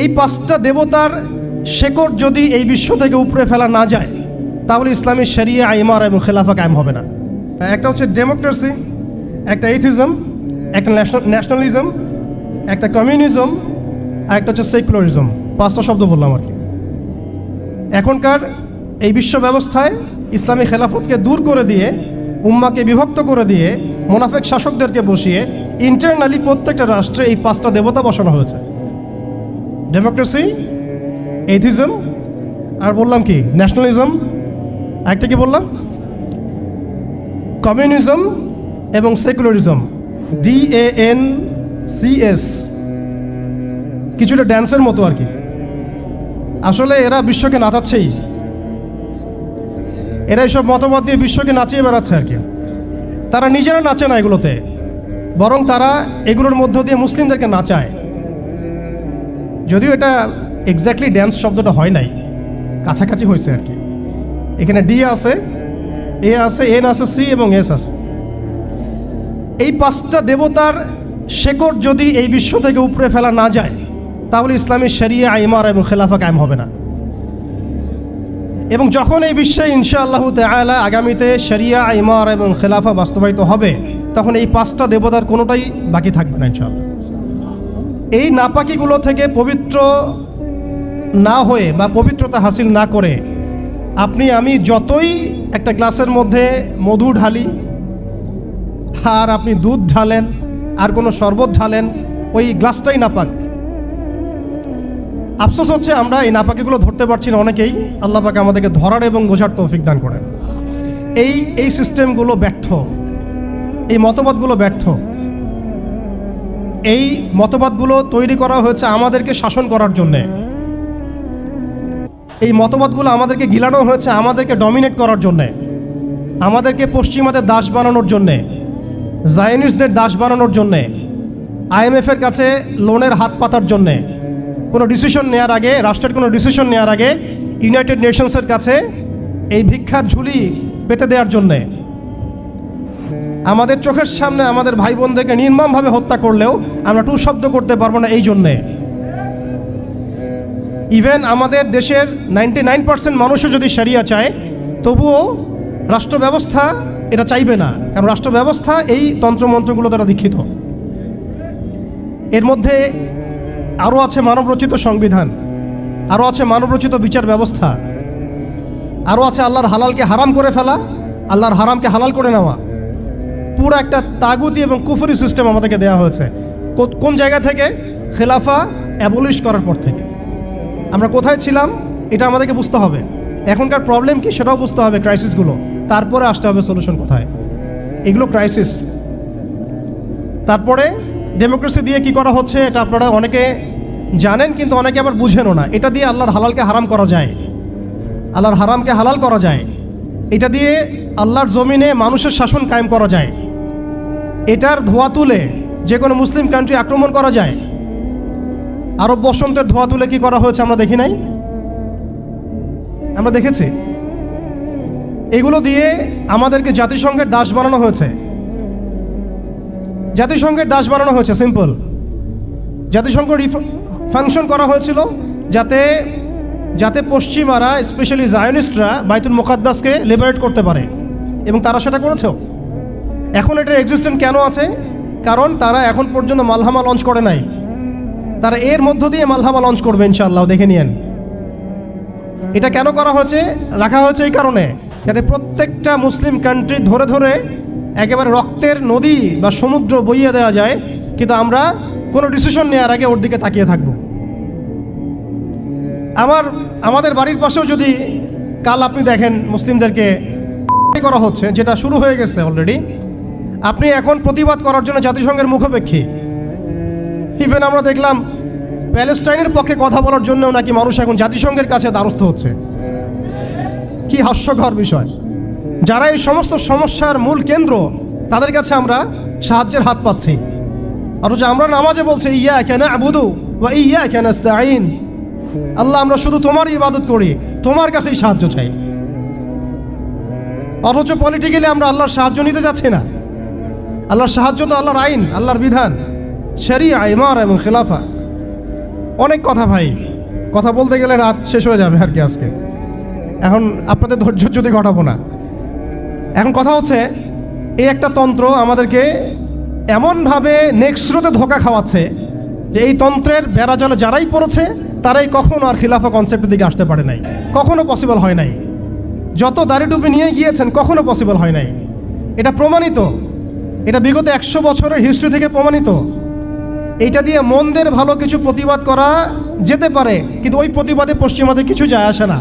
এই পাঁচটা দেবতার শেকড় যদি এই বিশ্ব থেকে উপড়ে ফেলা না যায় তাহলে ইসলামী শরিয়া ইমারা এবং খেলাফা কায়েম হবে না। একটা হচ্ছে ডেমোক্রেসি, একটা এথিজম, একটা ন্যাশনালিজম, একটা কমিউনিজম, আর একটা হচ্ছে সেকুলারিজম। পাঁচটা শব্দ বললাম আর কি। এখনকার এই বিশ্ব ব্যবস্থায় ইসলামী খেলাফতকে দূর করে দিয়ে, উম্মাকে বিভক্ত করে দিয়ে, মুনাফিক শাসকদেরকে বসিয়ে ইন্টারনালি প্রত্যেকটা রাষ্ট্রে এই পাঁচটা দেবতা বসানো হয়েছে। ডেমোক্রেসি, এথিজম, আর বললাম কি ন্যাশনালিজম, একটা কি বললাম কমিউনিজম এবং সেকুলারিজম, DANCS। কিছুটা ড্যান্সের মতো আর কি। আসলে এরা বিশ্বকে নাচাচ্ছেই, এরা এইসব মতবাদ দিয়ে বিশ্বকে নাচিয়ে বেড়াচ্ছে আর কি। তারা নিজেরা নাচে না এগুলোতে, বরং তারা এগুলোর মধ্য দিয়ে মুসলিমদেরকে নাচায়। যদিও এটা এক্স্যাক্টলি ড্যান্স শব্দটা হয় নাই, কাছাকাছি হয়েছে আর কি। এখানে D আছে, A আছে, N আছে, C এবং S আছে। এই পাঁচটা দেবতার শেকড় যদি এই বিশ্ব থেকে উপড়ে ফেলা না যায় তাহলে ইসলামী শরিয়া ইমারা এবং খেলাফা কায়েম হবে না। এবং যখন এই বিশ্বে ইনশাআল্লাহু তাআলা আগামীতে শরিয়া ইমারা এবং খেলাফা বাস্তবায়িত হবে তখন এই পাঁচটা দেবতার কোনোটাই বাকি থাকবে না ইনশাআল্লাহ। এই নাপাকিগুলো থেকে পবিত্র না হয়ে বা পবিত্রতা হাসিল না করে আপনি আমি যতই একটা গ্লাসের মধ্যে মধু ঢালি, আর আপনি দুধ ঢালেন, আর কোনো শরবত ঢালেন, ওই গ্লাসটাই নাপাক। আফসোস হচ্ছে আমরা এই নাপাকিগুলো ধরতে পারছি না অনেকেই। আল্লাহ পাক আমাদেরকে ধরার এবং বোঝার তৌফিক দান করেন। এই সিস্টেমগুলো ব্যর্থ, এই মতবাদগুলো ব্যর্থ। এই মতবাদগুলো তৈরি করা হয়েছে আমাদেরকে শাসন করার জন্যে। এই মতবাদগুলো আমাদেরকে গিলানো হয়েছে আমাদেরকে ডমিনেট করার জন্যে, আমাদেরকে পশ্চিমাদের দাস বানানোর জন্যে, জায়নিস্টদের দাস বানানোর জন্যে, IMF-এর কাছে লোনের হাত পাতার জন্যে, কোনো ডিসিশন নেওয়ার আগে, রাষ্ট্রের কোনো ডিসিশন নেওয়ার আগে ইউনাইটেড নেশনসের কাছে এই ভিক্ষার ঝুলি পেতে দেওয়ার জন্যে, আমাদের চোখের সামনে আমাদের ভাই বোনদেরকে নির্মমভাবে হত্যা করলেও আমরা টু শব্দ করতে পারবো না এই জন্যে। ইভেন আমাদের দেশের 99% মানুষও যদি শরিয়া চায় তবুও রাষ্ট্র ব্যবস্থা এটা চাইবে না, কারণ রাষ্ট্র ব্যবস্থা এই তন্ত্রমন্ত্রগুলো দ্বারা দীক্ষিত। এর মধ্যে আরও আছে মানবরচিত সংবিধান, আরও আছে মানবরচিত বিচার ব্যবস্থা, আরও আছে আল্লাহর হালালকে হারাম করে ফেলা, আল্লাহর হারামকে হালাল করে নেওয়া। পুরো একটা তাগুতি এবং কুফরি সিস্টেম আমাদেরকে দেওয়া হয়েছে। কোন জায়গা থেকে? খেলাফা অ্যাবলিশ করার পর থেকে। আমরা কোথায় ছিলাম এটা আমাদেরকে বুঝতে হবে। এখনকার প্রবলেম কি সেটাও বুঝতে হবে, ক্রাইসিসগুলো, তারপরে আসতে হবে সলিউশন কোথায়। এগুলো ক্রাইসিস। তারপরে ডেমোক্রেসি দিয়ে কি করা হচ্ছে এটা আপনারা অনেকে জানেন, কিন্তু অনেকে আবার বুঝেনও না। এটা দিয়ে আল্লাহর হালালকে হারাম করা যায়, আল্লাহর হারামকে হালাল করা যায়। এটা দিয়ে আল্লাহর জমিনে মানুষের শাসন কায়েম করা যায়। এটার ধোয়া তুলে যে কোনো মুসলিম কান্ট্রি আক্রমণ করা যায়। আরব বসন্তের ধোয়া তুলে কি করা হয়েছে আমরা দেখি নাই? আমরা দেখেছি। এগুলো দিয়ে আমাদেরকে জাতিসংঘের দাস বানানো হয়েছে। জাতিসংঘের দাস বানানো হয়েছে, সিম্পল। জাতিসংঘ ফাংশন করা হয়েছিল যাতে পশ্চিমারা, স্পেশালি জায়নিস্টরা বাইতুল মুকাদ্দাসকে লিবারেট করতে পারে, এবং তারা সেটা করেছেও। এখন এটার এক্সিস্টেন্স কেন আছে? কারণ তারা এখন পর্যন্ত মালহামা লঞ্চ করে নাই। তারা এর মধ্য দিয়ে মালহামা লঞ্চ করবে ইনশাআল্লাহ, দেখে নিয়েন। এটা কেন করা হয়েছে, রাখা হয়েছে এই কারণে, যাতে প্রত্যেকটা মুসলিম কান্ট্রি ধরে ধরে একেবারে রক্তের নদী বা সমুদ্র বইয়ে দেওয়া যায়, কিন্তু আমরা কোনো ডিসিশন নেওয়ার আগে ওর দিকে তাকিয়ে থাকব। আমাদের বাড়ির পাশেও যদি কাল আপনি দেখেন মুসলিমদেরকে করা হচ্ছে, যেটা শুরু হয়ে গেছে অলরেডি, আপনি এখন প্রতিবাদ করার জন্য জাতিসংঘের মুখাপেক্ষী। ইভেন আমরা দেখলাম প্যালেস্টাইনের পক্ষে কথা বলার জন্যও নাকি মানুষ এখন জাতিসংঘের কাছে দ্বারস্থ হচ্ছে। কি হাস্যকর বিষয়! যারা এই সমস্ত সমস্যার মূল কেন্দ্র, তাদের কাছে আমরা সাহায্যের হাত পাচ্ছি। অথচ আমরা নামাজে বলছি ইয়াকা না'বুদু ওয়া ইয়াকা নাস্তাঈন, আল্লাহ আমরা শুধু তোমারই ইবাদত করি, তোমার কাছেই সাহায্য চাই। অথচ পলিটিক্যালি আমরা আল্লাহর সাহায্য নিতে যাচ্ছি না। আল্লাহর সাহায্য তো আল্লাহর আইন, আল্লাহর বিধান, শরিয়া, ইমারা এবং খেলাফা। অনেক কথা ভাই, কথা বলতে গেলে রাত শেষ হয়ে যাবে আর কি আজকে। এখন আপনাদের ধৈর্য যদি ঘটাবো না। এখন কথা হচ্ছে, এই একটা তন্ত্র আমাদেরকে এমনভাবে নেক্সট স্রোতে ধোঁকা খাওয়াচ্ছে যে এই তন্ত্রের বেড়াজালে যারাই পড়েছে তারাই কখনো আর খিলাফা কনসেপ্টের দিকে আসতে পারে নাই, কখনো পসিবল হয় নাই। যত দাড়ি টুপি নিয়ে গিয়েছেন কখনো পসিবল হয় নাই। এটা প্রমাণিত, এটা বিগত 100 বছরের হিস্ট্রি থেকে প্রমাণিত। এইটা দিয়ে মন্দের ভালো কিছু প্রতিবাদ করা যেতে পারে, কিন্তু ওই প্রতিবাদে পশ্চিমাদের কিছু যায় আসে না।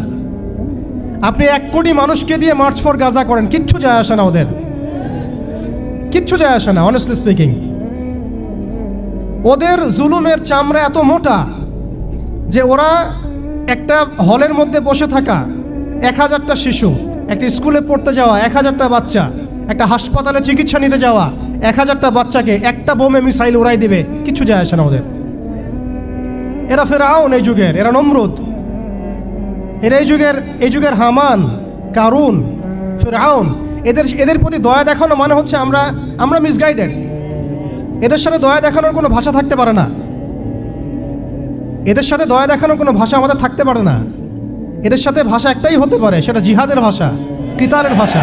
আপনি 1 কোটি মানুষকে দিয়ে মার্চ ফর গাজা করেন, কিচ্ছু যায় আসে না, ওদের কিচ্ছু যায় আসে না। অনেস্টলি স্পিকিং, ওদের জুলুমের চামড়া এত মোটা যে ওরা একটা হলের মধ্যে বসে থাকা 1000টা শিশু, একটা স্কুলে পড়তে যাওয়া 1000টা বাচ্চা, একটা হাসপাতালে চিকিৎসা নিতে যাওয়া 1000টা বাচ্চাকে একটা বোমে মিসাইল উড়াই দিবে, কিচ্ছু যায় আসে না ওদের। এরা ফেরাউন এই যুগের, এরা নমরুদ, এরা এই যুগের হামান, কারুন, ফেরাউন। এদের প্রতি দয়া দেখানো মানে হচ্ছে আমরা মিসগাইডেড। এদের সাথে দয়া দেখানোর কোনো ভাষা থাকতে পারে না। এদের সাথে দয়া দেখানোর কোনো ভাষা আমাদের থাকতে পারে না। এদের সাথে ভাষা একটাই হতে পারে, সেটা জিহাদের ভাষা, কিতালের ভাষা।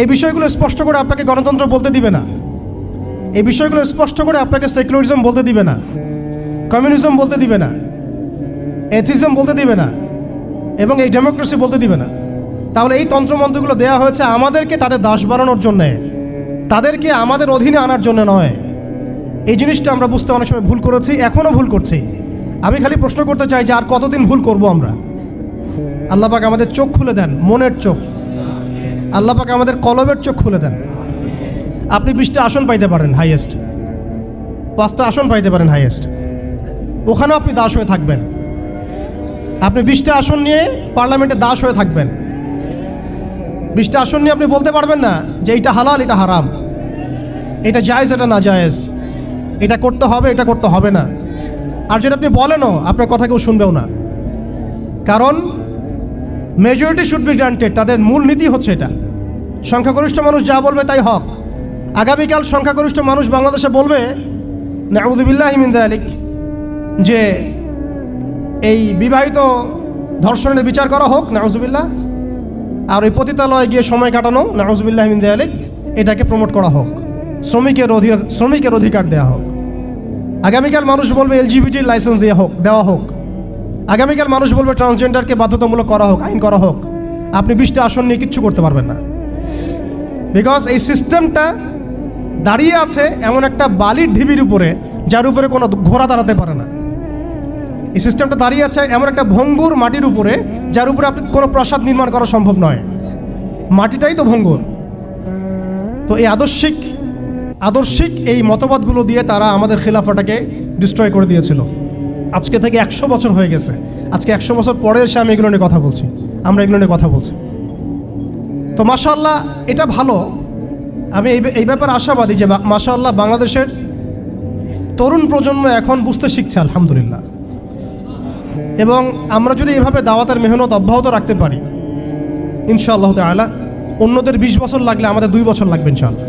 এই বিষয়গুলো স্পষ্ট করে আপনাকে গণতন্ত্র বলতে দিবে না। এই বিষয়গুলো স্পষ্ট করে আপনাকে সেকুলারিজম বলতে দিবে না, কমিউনিজম বলতে দিবে না, এথিজম বলতে দিবে না, এবং এই ডেমোক্রেসি বলতে দিবে না। তাহলে এই তন্ত্রমন্ত্রগুলো দেওয়া হয়েছে আমাদেরকে তাদের দাস বানানোর জন্যে, তাদেরকে আমাদের অধীনে আনার জন্য নয়। এই জিনিসটা আমরা বুঝতে অনেক সময় ভুল করেছি, এখনও ভুল করছি। আমি খালি প্রশ্ন করতে চাই যে আর কতদিন ভুল করব আমরা? আল্লাহ পাক আমাদের চোখ খুলে দেন, মনের চোখ। আল্লাহ পাক আমাদের কলবের চোখ খুলে দেন। আপনি 20টা আসন পাইতে পারেন হাইয়েস্ট, 5টা আসন পাইতে পারেন হাইয়েস্ট, ওখানেও আপনি দাস হয়ে থাকবেন। আপনি 20টা আসন নিয়ে পার্লামেন্টে দাস হয়ে থাকবেন। 20টা আসন নিয়ে আপনি বলতে পারবেন না যে এটা হালাল, এটা হারাম, এটা জায়েজ, এটা না জায়েজ, এটা করতে হবে, এটা করতে হবে না। আর যদি আপনি বলেনও, আপনার কথা কেউ শুনবেও না, কারণ মেজরিটি শুড বি গ্রান্টেড। তাদের মূল নীতি হচ্ছে এটা, সংখ্যাগরিষ্ঠ মানুষ যা বলবে তাই হক। আগামীকাল সংখ্যাগরিষ্ঠ মানুষ বাংলাদেশে বলবে নাউযুবিল্লাহি মিন যালিক, যে এই বিবাহিত ধর্ষণের বিচার করা হোক, নাউযুবিল্লাহ, আর ওই পতিতালয়ে গিয়ে সময় কাটানো, নাউযুবিল্লাহি মিন যালিক, এটাকে প্রমোট করা হোক, শ্রমিকের অধিকার দেওয়া হোক। আগামীকাল মানুষ বলবে এলজিবিটির লাইসেন্স দেওয়া হোক। আগামীকাল মানুষ বলবে ট্রান্সজেন্ডারকে বাধ্যতামূলক করা হোক, আইন করা হোক। আপনি 20টা আসন নিয়ে কিচ্ছু করতে পারবেন না, বিকজ এই সিস্টেমটা দাঁড়িয়ে আছে এমন একটা বালির ঢিবির উপরে, যার উপরে কোনো ঘোড়া দাঁড়াতে পারে না। এই সিস্টেমটা দাঁড়িয়ে আছে এমন একটা ভঙ্গুর মাটির উপরে, যার উপরে আপনি কোনো প্রাসাদ নির্মাণ করা সম্ভব নয়। মাটিটাই তো ভঙ্গুর। তো এই আদর্শিক এই মতবাদগুলো দিয়ে তারা আমাদের খিলাফাটাকে ডিস্ট্রয় করে দিয়েছিল। আজকে থেকে 100 বছর হয়ে গেছে। আজকে 100 বছর পরে এসে আমি এগুলো নিয়ে কথা বলছি, আমরা এগুলো নিয়ে কথা বলছি। তো মাশাআল্লাহ, এটা ভালো। আমি এই ব্যাপারে আশাবাদী যে মাশাআল্লাহ বাংলাদেশের তরুণ প্রজন্ম এখন বুঝতে শিখছে, আলহামদুলিল্লাহ। এবং আমরা যদি এভাবে দাওয়াতের মেহনত অব্যাহত রাখতে পারি, ইনশাআল্লাহ তাআলা অন্যদের 20 বছর লাগলে আমাদের 2 বছর লাগবে ইনশাআল্লাহ।